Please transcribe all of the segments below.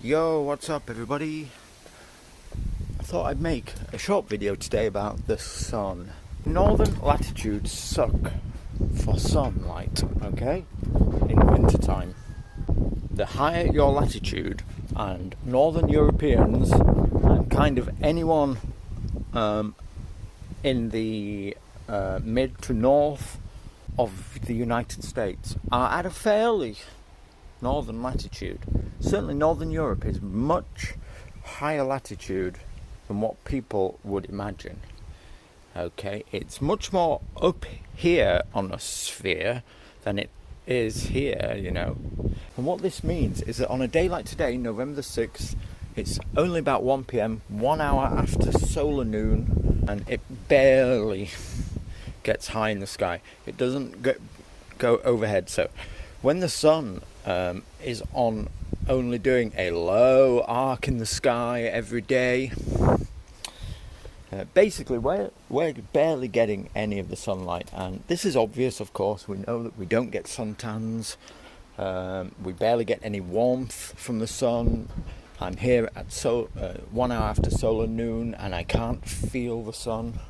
Yo, what's up everybody? I thought I'd make a short video today about the sun. Northern latitudes suck for sunlight, okay? In wintertime. The higher your latitude, and Northern Europeans and kind of anyone in the mid to north of the United States are at a fairly northern latitude. Certainly Northern Europe is much higher latitude than what people would imagine. Okay, it's much more up here on a sphere than it is here, you know. And what this means is that on a day like today, November the 6th, it's only about 1 p.m, 1 hour after solar noon, and it barely gets high in the sky. It doesn't go overhead. So when the sun is on only doing a low arc in the sky every day, basically we're barely getting any of the sunlight. And this is obvious, of course. We know that we don't get suntans. We barely get any warmth from the sun. I'm here at 1 hour after solar noon, and I can't feel the sun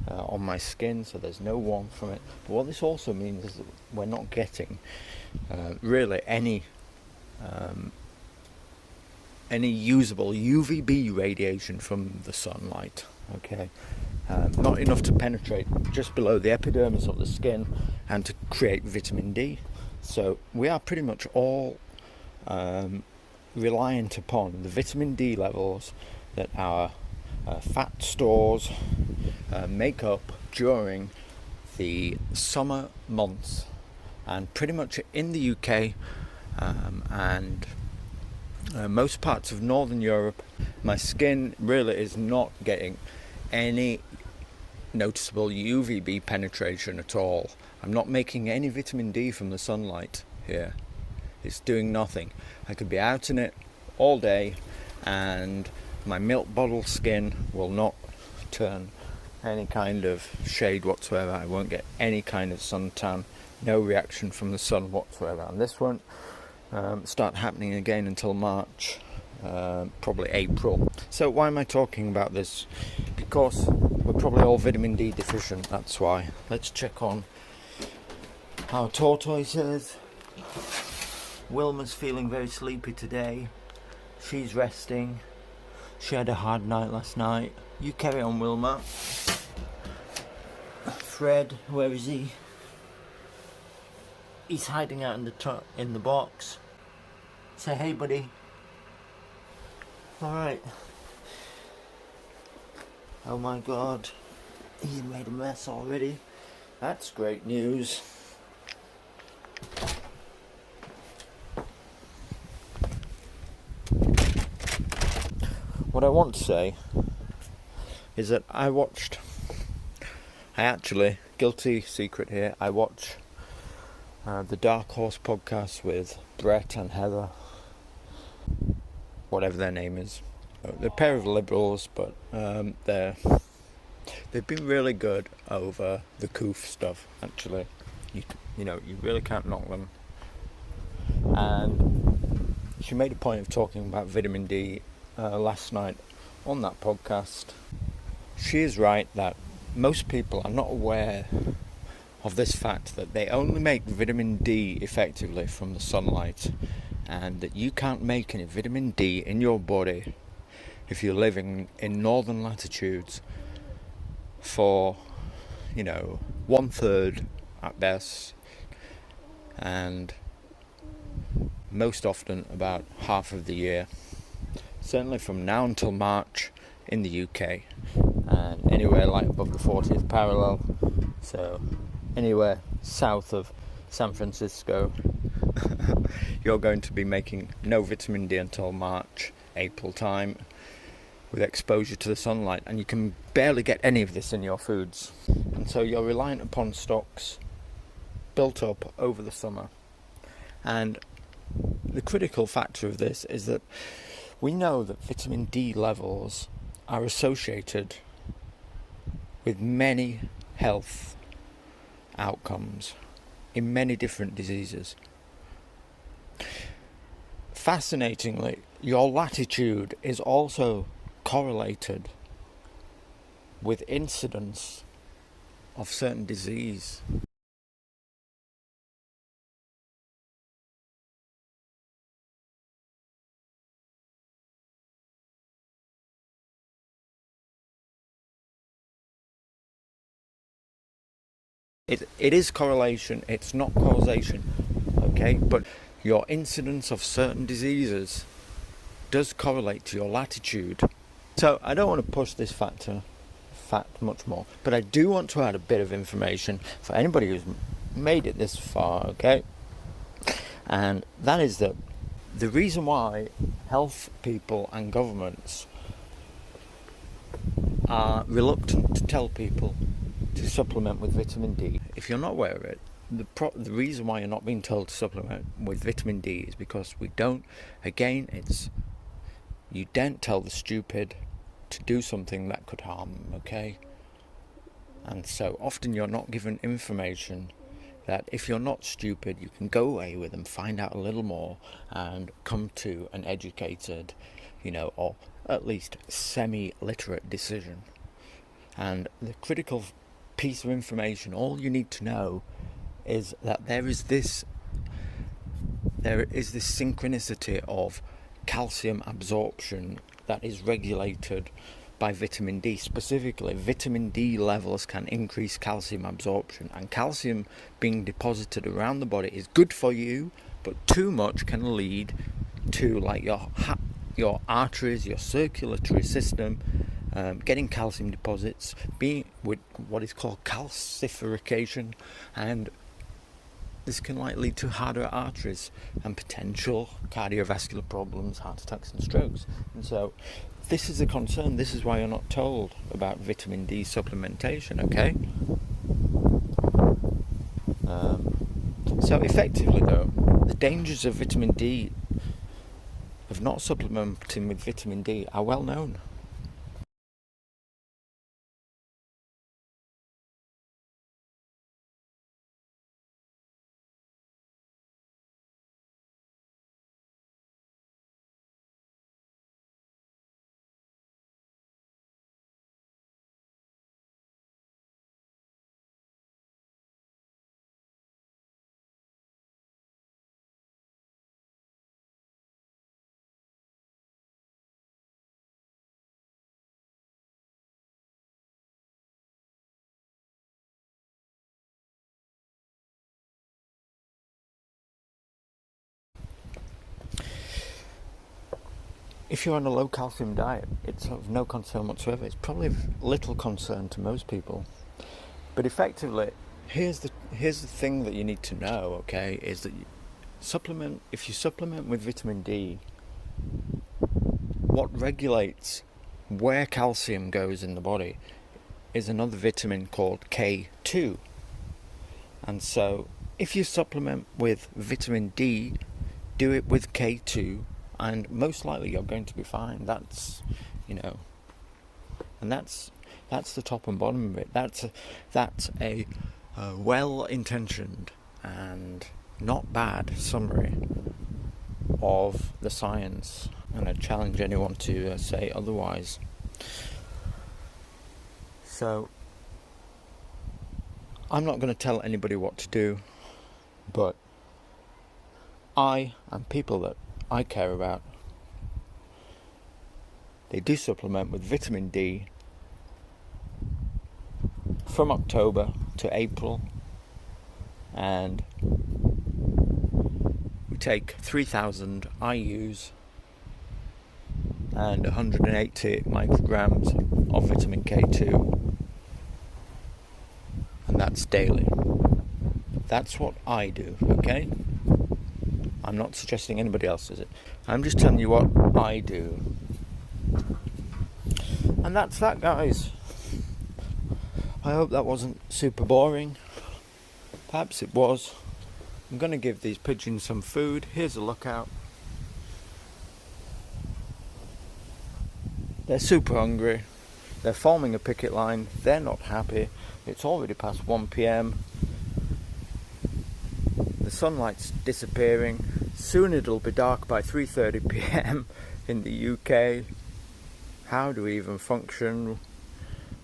on my skin, so there's no warmth from it. But what this also means is that we're not getting really any usable UVB radiation from the sunlight. Okay, not enough to penetrate just below the epidermis of the skin and to create vitamin D. So we are pretty much all reliant upon the vitamin D levels that our fat stores make up during the summer months. And pretty much in the UK and most parts of Northern Europe, my skin really is not getting any noticeable UVB penetration at all. I'm not making any vitamin D from the sunlight here. It's doing nothing. I could be out in it all day and my milk bottle skin will not turn any kind of shade whatsoever. I won't get any kind of suntan, no reaction from the sun whatsoever. And this won't start happening again until March, probably April. So why am I talking about this? Because we're probably all vitamin D deficient, that's why. Let's check on how Tortoise is. Wilma's feeling very sleepy today. She's resting. She had a hard night last night. You carry on, Wilma. Fred, where is he? He's hiding out in the box. Say hey, buddy. Alright. Oh my god. He's made a mess already. That's great news. What I want to say is that guilty secret here, I watch the Dark Horse podcast with Brett and Heather, whatever their name is. They're a pair of liberals, but they've been really good over the coof stuff, actually. You know, you really can't knock them. And she made a point of talking about vitamin D last night on that podcast. She is right that most people are not aware of this fact that they only make vitamin D effectively from the sunlight, and that you can't make any vitamin D in your body if you're living in northern latitudes for, 1/3 at best, and most often about half of the year. Certainly from now until March in the UK, and anywhere like above the 40th parallel, so anywhere south of San Francisco, you're going to be making no vitamin D until March, April time, with exposure to the sunlight, and you can barely get any of this in your foods. And so you're reliant upon stocks built up over the summer. And the critical factor of this is that we know that vitamin D levels are associated with many health outcomes in many different diseases. Fascinatingly, your latitude is also correlated with incidence of certain disease. It is correlation, it's not causation, okay? But your incidence of certain diseases does correlate to your latitude. So I don't want to push this fact much more, but I do want to add a bit of information for anybody who's made it this far, okay? And that is that the reason why health people and governments are reluctant to tell people to supplement with vitamin D, if you're not aware of it, the reason why you're not being told to supplement with vitamin D is because we don't, again, you don't tell the stupid to do something that could harm them, okay? And so often you're not given information that if you're not stupid, you can go away with and find out a little more and come to an educated, or at least semi-literate decision. And the critical piece of information, all you need to know is that there is this synchronicity of calcium absorption that is regulated by vitamin D. Specifically, vitamin D levels can increase calcium absorption, and calcium being deposited around the body is good for you, but too much can lead to your arteries, your circulatory system, getting calcium deposits, being with what is called calcification, and this can lead to harder arteries and potential cardiovascular problems, heart attacks and strokes. And so this is a concern. This is why you're not told about vitamin D supplementation, okay? So effectively though, the dangers of vitamin D, of not supplementing with vitamin D, are well known. If you're on a low calcium diet, it's of no concern whatsoever. It's probably little concern to most people. But effectively, here's the thing that you need to know, okay, is that if you supplement with vitamin D, what regulates where calcium goes in the body is another vitamin called K2. And so if you supplement with vitamin D, do it with K2, and most likely you're going to be fine. That's and that's the top and bottom of it. That's a well-intentioned and not bad summary of the science, and I challenge anyone to say otherwise. So I'm not going to tell anybody what to do, but I and people that I care about, they do supplement with vitamin D from October to April, and we take 3,000 IUs and 180 micrograms of vitamin K2, and that's daily. That's what I do, okay? I'm not suggesting anybody else does it. I'm just telling you what I do. And that's that, guys. I hope that wasn't super boring. Perhaps it was. I'm going to give these pigeons some food. Here's a lookout. They're super hungry. They're forming a picket line. They're not happy. It's already past 1 p.m. The sunlight's disappearing. Soon it'll be dark by 3:30 p.m. in the UK. How do we even function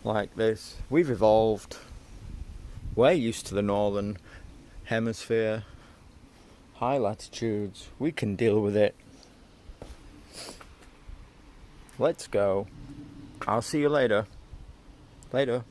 like this? We've evolved. We're used to the northern hemisphere, high latitudes. We can deal with it. Let's go. I'll see you later. Later.